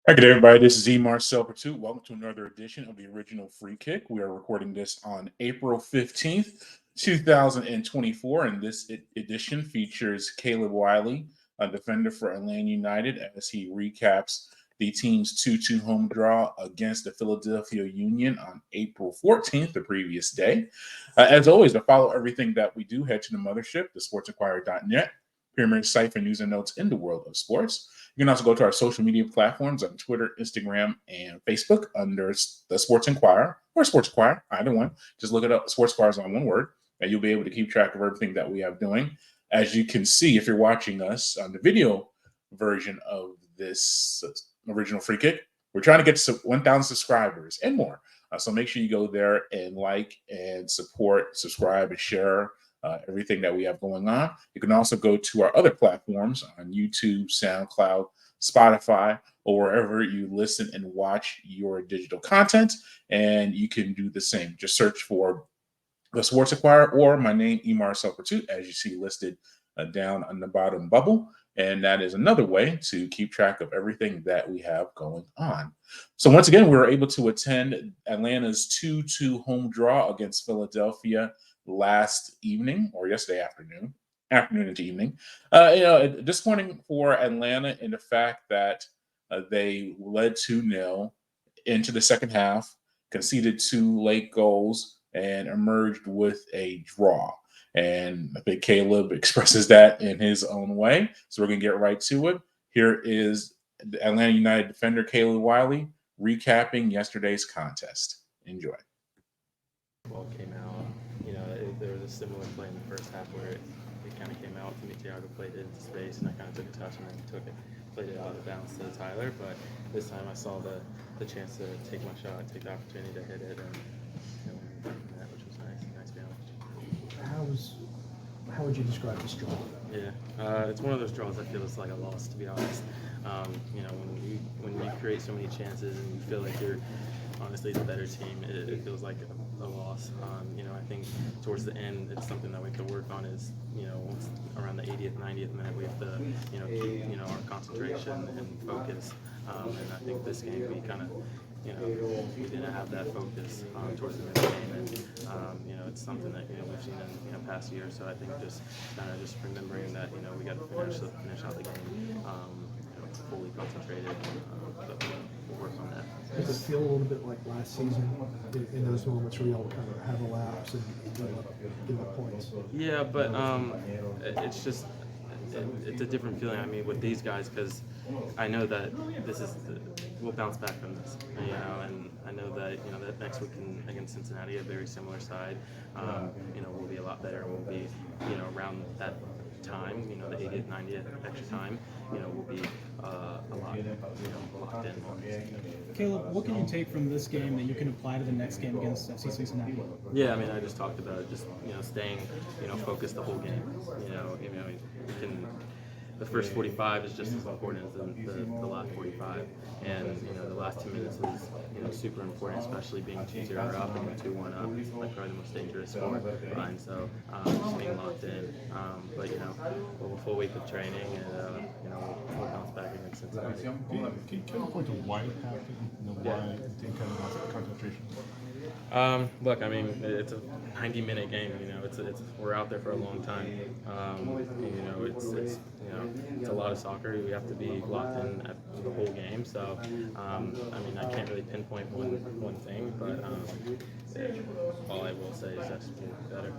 Hi, good everybody. This is E. Marcel Pursuit. Welcome to another edition of the Original Free Kick. We are recording this on April 15th, 2024, and this edition features Caleb Wiley, a defender for Atlanta United, as he recaps the team's 2-2 home draw against the Philadelphia Union on April 14th, the previous day. As always, to follow everything that we do, head to the mothership, the sportsinquirer.net, premier site for news and notes in the world of sports. You can also go to our social media platforms on Twitter, Instagram, and Facebook under the Sports Inquirer or Sports Inquirer, either one. Just look it up. Sports Inquirer is on one word, and you'll be able to keep track of everything that we have doing. As you can see, if you're watching us on the video version of this original free kick, we're trying to get to 1,000 subscribers and more. So make sure you go there and like and support, subscribe, and share everything that we have going on. You can also go to our other platforms on YouTube, SoundCloud, Spotify, or wherever you listen and watch your digital content. And you can do the same. Just search for the Sports Inquirer or my name, Emar Selpertut, as you see listed down on the bottom bubble. And that is another way to keep track of everything that we have going on. So once again, we were able to attend Atlanta's 2-2 home draw against Philadelphia last evening or yesterday afternoon into evening. Disappointing for Atlanta in the fact that they led 2-0 into the second half, conceded 2 late goals, and emerged with a draw. And I think Caleb expresses that in his own way. So we're going to get right to it. Here is the Atlanta United defender Caleb Wiley recapping yesterday's contest. Enjoy. Ball came out. There was a similar play in the first half where it kind of came out to me. Thiago played it into space, and I kind of took a touch and then played it out of bounds to Tyler. But this time I saw the chance to take my shot, take the opportunity to hit it, and that, which was nice balance. How would you describe this draw? Yeah, it's one of those draws I feel it's like a loss, to be honest. When you create so many chances and you feel like you're honestly the better team, it feels like a loss. I think towards the end, it's something that we have to work on. Is around the 80th, 90th minute, we have to keep our concentration and focus. And I think this game we kind of we didn't have that focus towards the end of the game, and it's something that we've seen in past years. So I think just remembering that we got to finish out the game fully concentrated. But we'll work on that. Does it feel a little bit like last season in those moments where y'all kind of have a lapse and give up points? Yeah, but it's just it's a different feeling. I mean, with these guys, because I know that we'll bounce back from this, and I know that that next week against Cincinnati, a very similar side, we'll be a lot better. We'll be around that time, the 80th, 90th extra time, we'll be a lot locked in on. Caleb, what can you take from this game that you can apply to the next game against FC Cincinnati? Yeah, I mean, I just talked about it, just staying focused the whole game. You can. The first 45 is just as important as the last 45, and the last 2 minutes is super important, especially being 2-0 up and 2-1 up, like probably the most dangerous score line. So just being locked in, but we'll have a full week of training, and we'll bounce back against Cincinnati. Can you point to why it happened? Why it didn't kind of have concentration? Look, I mean, it's a 90-minute game. We're out there for a long time. It's a lot of soccer. We have to be locked in at the whole game. So, I can't really pinpoint one thing, but all I will say is that's better.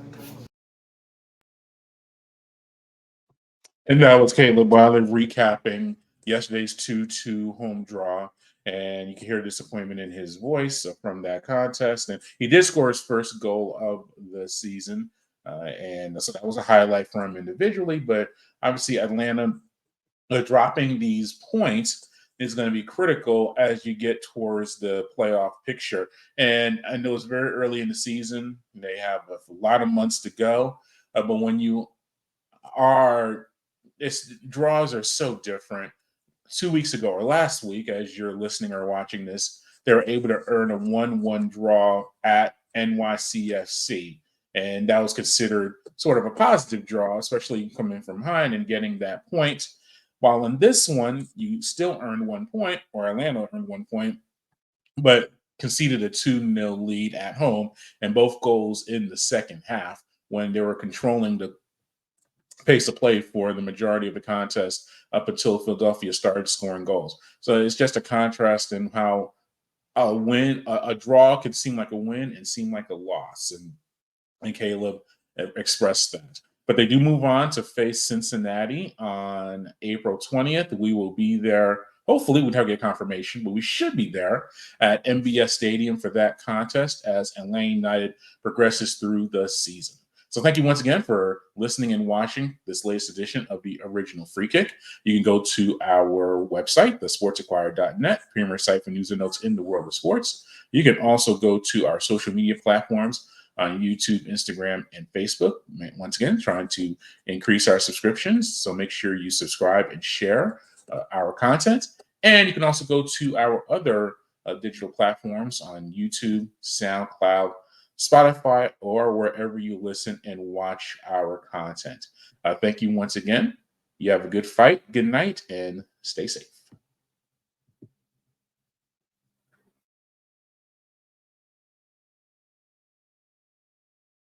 And that was Caleb Wiley recapping yesterday's 2-2 home draw. And you can hear disappointment in his voice from that contest. And he did score his first goal of the season. And so that was a highlight for him individually. But obviously, Atlanta dropping these points is going to be critical as you get towards the playoff picture. And I know it's very early in the season. They have a lot of months to go. But when you are draws are so different. 2 weeks ago or last week, as you're listening or watching this, they were able to earn a 1-1 draw at NYCFC. And that was considered sort of a positive draw, especially coming from behind and getting that point. While in this one, you still earned 1 point, or Atlanta earned 1 point, but conceded a 2-0 lead at home, and both goals in the second half when they were controlling the pace of play for the majority of the contest up until Philadelphia started scoring goals. So it's just a contrast in how a draw could seem like a win and seem like a loss. And Caleb expressed that. But they do move on to face Cincinnati on April 20th. We will be there. Hopefully, we'd have to get confirmation, but we should be there at MBS Stadium for that contest as Atlanta United progresses through the season. So thank you once again for listening and watching this latest edition of the Original Free Kick. You can go to our website, thesportsinquirer.net, premier site for news and notes in the world of sports. You can also go to our social media platforms on YouTube, Instagram, and Facebook. Once again, trying to increase our subscriptions. So make sure you subscribe and share our content. And you can also go to our other digital platforms on YouTube, SoundCloud, Spotify, or wherever you listen and watch our content. Thank you once again. You have a good fight, good night, and stay safe.